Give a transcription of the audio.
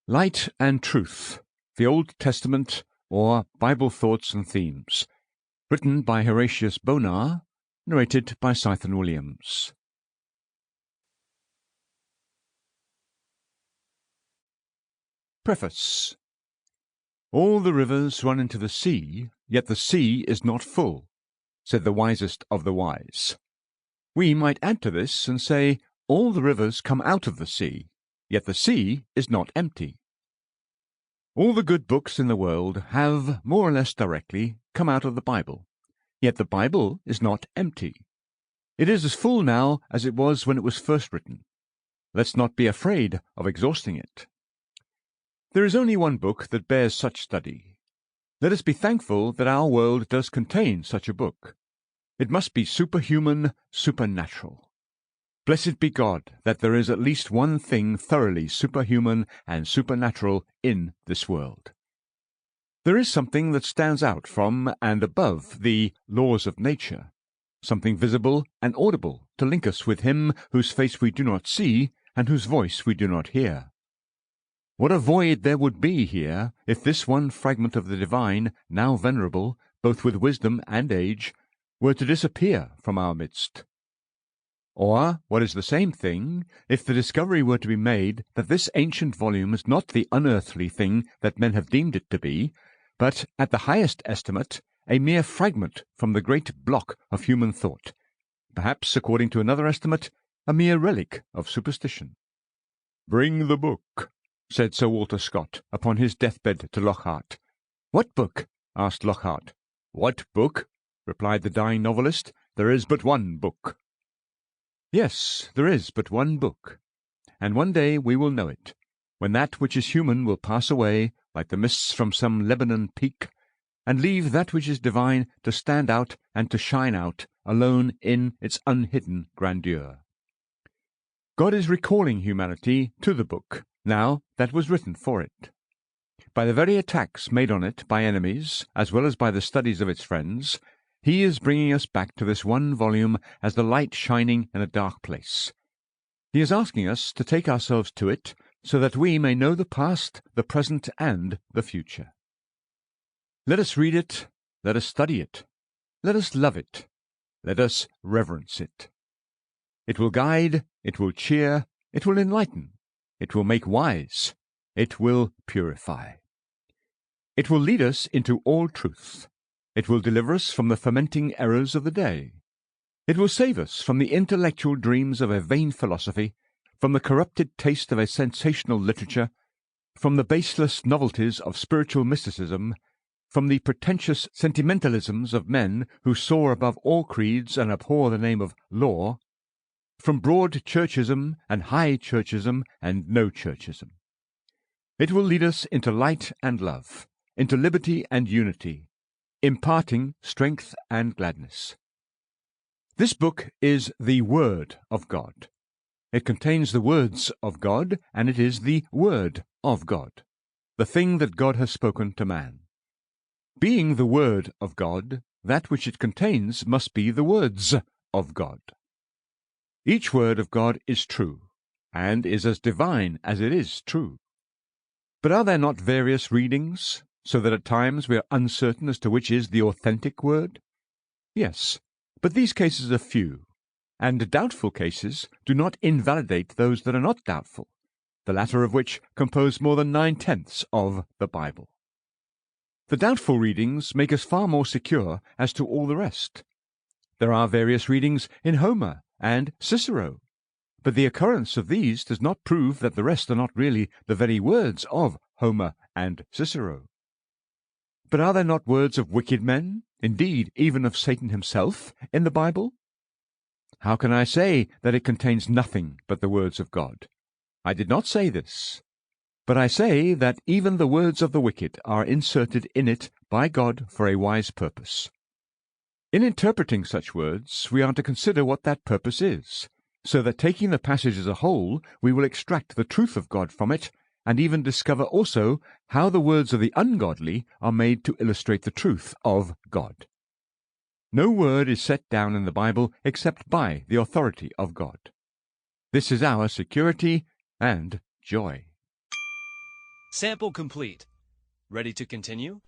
Light and Truth, the Old Testament, or Bible Thoughts and Themes, written by Horatius Bonar, narrated by Saethon Williams. Preface. All the rivers run into the sea, yet the sea is not full, said the wisest of the wise. We might add to this and say, all the rivers come out of the sea, yet the sea is not empty. All the good books in the world have, more or less directly, come out of the Bible, yet the Bible is not empty. It is as full now as it was when it was first written. Let's not be afraid of exhausting it. There is only one book that bears such study. Let us be thankful that our world does contain such a book. It must be superhuman, supernatural. Blessed be God that there is at least one thing thoroughly superhuman and supernatural in this world. There is something that stands out from and above the laws of nature, something visible and audible to link us with Him whose face we do not see and whose voice we do not hear. What a void there would be here if this one fragment of the divine, now venerable, both with wisdom and age, were to disappear from our midst. Or, what is the same thing, if the discovery were to be made that this ancient volume is not the unearthly thing that men have deemed it to be, but, at the highest estimate, a mere fragment from the great block of human thought, perhaps, according to another estimate, a mere relic of superstition. "Bring the book," said Sir Walter Scott upon his deathbed to Lockhart. "What book?" asked Lockhart. "What book?" replied the dying novelist. "There is but one book." Yes, there is but one book, and one day we will know it, when that which is human will pass away like the mists from some Lebanon peak, and leave that which is divine to stand out and to shine out, alone in its unhidden grandeur. God is recalling humanity to the book, now that was written for it. By the very attacks made on it by enemies, as well as by the studies of its friends, He is bringing us back to this one volume as the light shining in a dark place. He is asking us to take ourselves to it, so that we may know the past, the present, and the future. Let us read it, let us study it, let us love it, let us reverence it. It will guide, it will cheer, it will enlighten, it will make wise, it will purify. It will lead us into all truth. It will deliver us from the fermenting errors of the day. It will save us from the intellectual dreams of a vain philosophy, from the corrupted taste of a sensational literature, from the baseless novelties of spiritual mysticism, from the pretentious sentimentalisms of men who soar above all creeds and abhor the name of law, from broad churchism and high churchism and no churchism. It will lead us into light and love, into liberty and unity, imparting strength and gladness. This book is the Word of God. It contains the words of God, and it is the Word of God, the thing that God has spoken to man. Being the Word of God, that which it contains must be the words of God. Each word of God is true, and is as divine as it is true. But are there not various readings, so that at times we are uncertain as to which is the authentic word? Yes, but these cases are few, and doubtful cases do not invalidate those that are not doubtful, the latter of which compose more than 9/10 of the Bible. The doubtful readings make us far more secure as to all the rest. There are various readings in Homer and Cicero, but the occurrence of these does not prove that the rest are not really the very words of Homer and Cicero. But are there not words of wicked men, indeed even of Satan himself, in the Bible? How can I say that it contains nothing but the words of God? I did not say this. But I say that even the words of the wicked are inserted in it by God for a wise purpose. In interpreting such words, we are to consider what that purpose is, so that taking the passage as a whole, we will extract the truth of God from it, and even discover also how the words of the ungodly are made to illustrate the truth of God. No word is set down in the Bible except by the authority of God. This is our security and joy. Sample complete. Ready to continue?